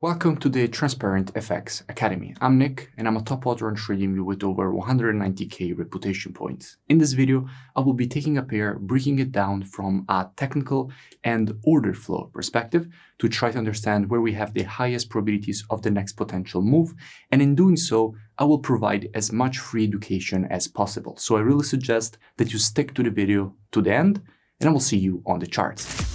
Welcome to the Transparent FX Academy. I'm Nick, and I'm a top author on TradingView with over 190k reputation points. In this video, I will be taking a pair, breaking it down from a technical and order flow perspective to try to understand where we have the highest probabilities of the next potential move. And in doing so, I will provide as much free education as possible. So I really suggest that you stick to the video to the end, and I will see you on the charts.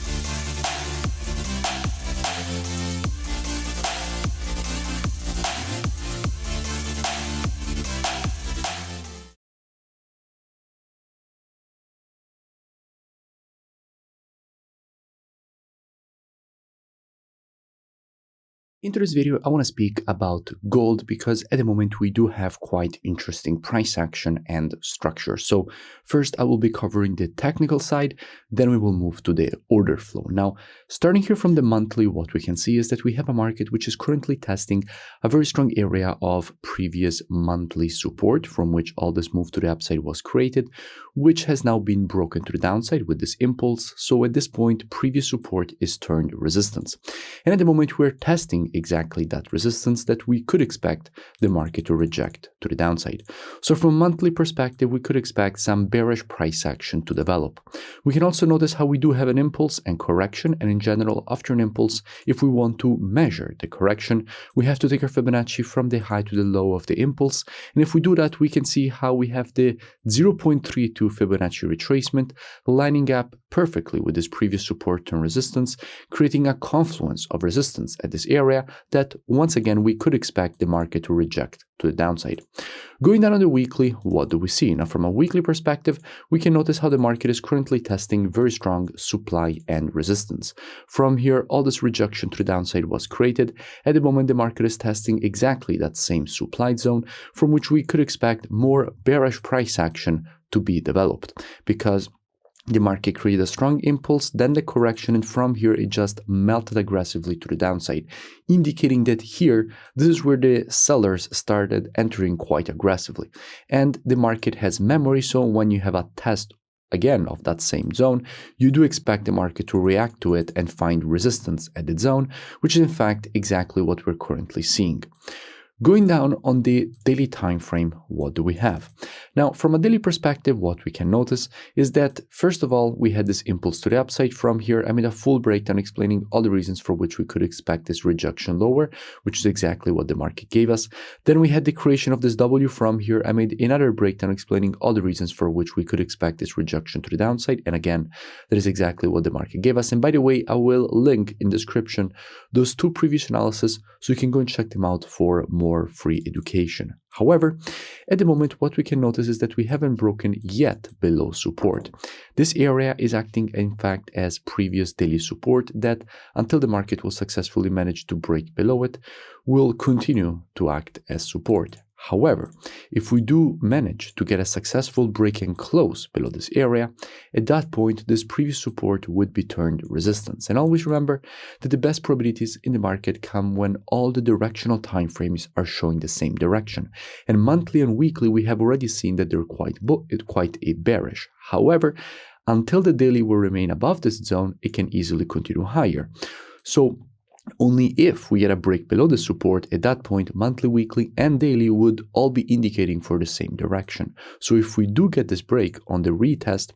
In today's video, I want to speak about gold because at the moment we do have quite interesting price action and structure. So first I will be covering the technical side, then we will move to the order flow. Now, starting here from the monthly, what we can see is that we have a market which is currently testing a very strong area of previous monthly support from which all this move to the upside was created, which has now been broken to the downside with this impulse. So at this point, previous support is turned resistance. And at the moment we're testing exactly that resistance that we could expect the market to reject to the downside. So from a monthly perspective, we could expect some bearish price action to develop. We can also notice how we do have an impulse and correction, and in general, after an impulse, if we want to measure the correction, we have to take our Fibonacci from the high to the low of the impulse. And if we do that, we can see how we have the 0.32 Fibonacci retracement lining up perfectly with this previous support and resistance, creating a confluence of resistance at this area that once again we could expect the market to reject to the downside. Going down on the weekly, what do we see? Now from a weekly perspective, we can notice how the market is currently testing very strong supply and resistance. From here, all this rejection to the downside was created. At the moment, the market is testing exactly that same supply zone from which we could expect more bearish price action to be developed, because the market created a strong impulse, then the correction, and from here it just melted aggressively to the downside, indicating that here, this is where the sellers started entering quite aggressively. And the market has memory, so when you have a test again of that same zone, you do expect the market to react to it and find resistance at the zone, which is in fact exactly what we're currently seeing. Going down on the daily time frame, what do we have? Now, from a daily perspective, what we can notice is that, first of all, we had this impulse to the upside. From here, I made a full breakdown explaining all the reasons for which we could expect this rejection lower, which is exactly what the market gave us. Then we had the creation of this W. From here, I made another breakdown explaining all the reasons for which we could expect this rejection to the downside. And again, that is exactly what the market gave us. And by the way, I will link in the description those two previous analyses so you can go and check them out for more free education. However, at the moment, what we can notice is that we haven't broken yet below support. This area is acting, in fact, as previous daily support that, until the market will successfully manage to break below it, will continue to act as support. However, if we do manage to get a successful break and close below this area, at that point, this previous support would be turned resistance. And always remember that the best probabilities in the market come when all the directional timeframes are showing the same direction. And monthly and weekly, we have already seen that they're quite a bearish. However, until the daily will remain above this zone, it can easily continue higher. So only if we get a break below the support, at that point, monthly, weekly, and daily would all be indicating for the same direction. So if we do get this break on the retest,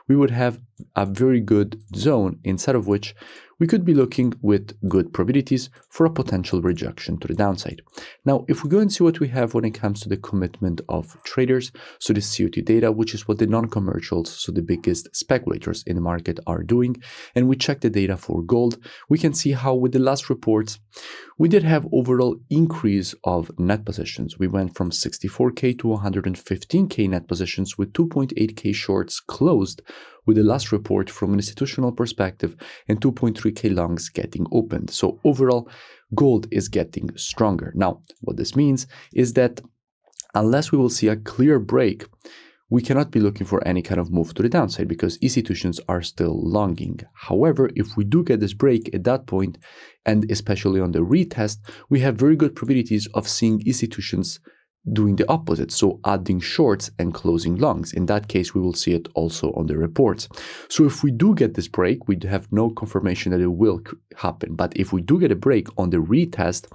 we would have a very good zone inside of which we could be looking with good probabilities for a potential rejection to the downside. Now, if we go and see what we have when it comes to the commitment of traders, so the COT data, which is what the non-commercials, so the biggest speculators in the market are doing, and we check the data for gold, we can see how with the last reports, we did have overall increase of net positions. We went from 64K to 115K net positions with 2.8K shorts closed with the last report from an institutional perspective and 2.3K longs getting opened. So overall, gold is getting stronger. Now, what this means is that unless we will see a clear break, we cannot be looking for any kind of move to the downside because institutions are still longing. However, if we do get this break at that point, and especially on the retest, we have very good probabilities of seeing institutions doing the opposite, so adding shorts and closing longs. In that case, we will see it also on the reports. So if we do get this break, we have no confirmation that it will happen. But if we do get a break on the retest,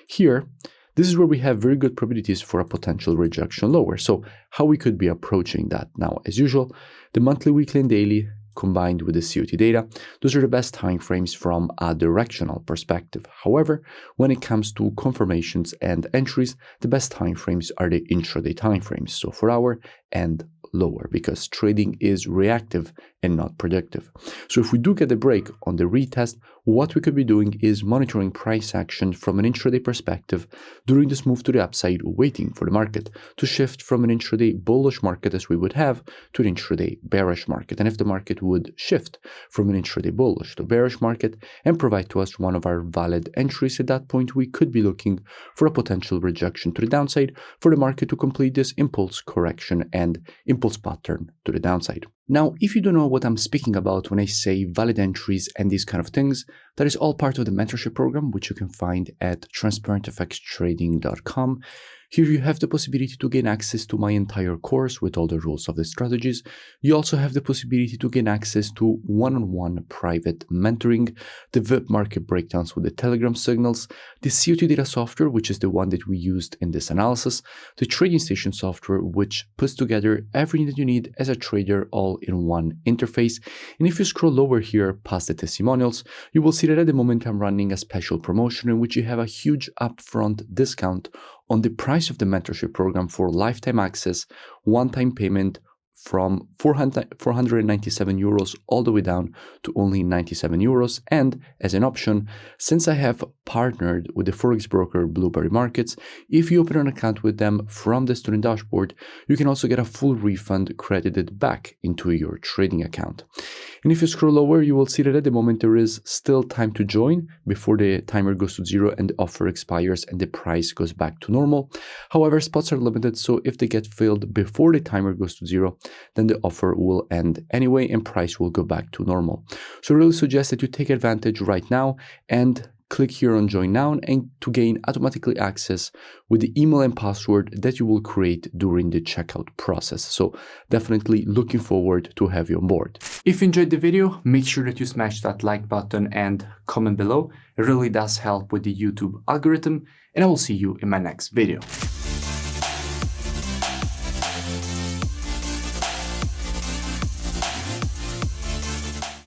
here, this is where we have very good probabilities for a potential rejection lower. So how we could be approaching that now, as usual, the monthly, weekly, and daily combined with the COT data, those are the best timeframes from a directional perspective. However, when it comes to confirmations and entries, the best timeframes are the intraday timeframes, so 4 hour and lower, because trading is reactive and not predictive. So if we do get a break on the retest, what we could be doing is monitoring price action from an intraday perspective during this move to the upside, waiting for the market to shift from an intraday bullish market as we would have to an intraday bearish market. And if the market would shift from an intraday bullish to bearish market and provide to us one of our valid entries, at that point we could be looking for a potential rejection to the downside for the market to complete this impulse correction and impulse pattern to the downside. Now, if you don't know what I'm speaking about when I say valid entries and these kind of things, that is all part of the mentorship program, which you can find at transparentfxtrading.com. Here you have the possibility to gain access to my entire course with all the rules of the strategies. You also have the possibility to gain access to one-on-one private mentoring, the VIP market breakdowns with the Telegram signals, the COT data software, which is the one that we used in this analysis, the trading station software, which puts together everything that you need as a trader all in one interface. And if you scroll lower here past the testimonials, you will see that at the moment I'm running a special promotion in which you have a huge upfront discount on the price of the mentorship program for lifetime access, one-time payment from 497 euros all the way down to only 97 euros. And as an option, since I have partnered with the forex broker Blueberry Markets, if you open an account with them from the student dashboard, you can also get a full refund credited back into your trading account. And if you scroll lower, you will see that at the moment there is still time to join before the timer goes to 0 and the offer expires and the price goes back to normal. However, spots are limited, so if they get filled before the timer goes to 0, then the offer will end anyway and price will go back to normal. So I really suggest that you take advantage right now and click here on join now and to gain automatically access with the email and password that you will create during the checkout process. So definitely looking forward to have you on board. If you enjoyed the video, make sure that you smash that like button and comment below. It really does help with the YouTube algorithm, and I will see you in my next video.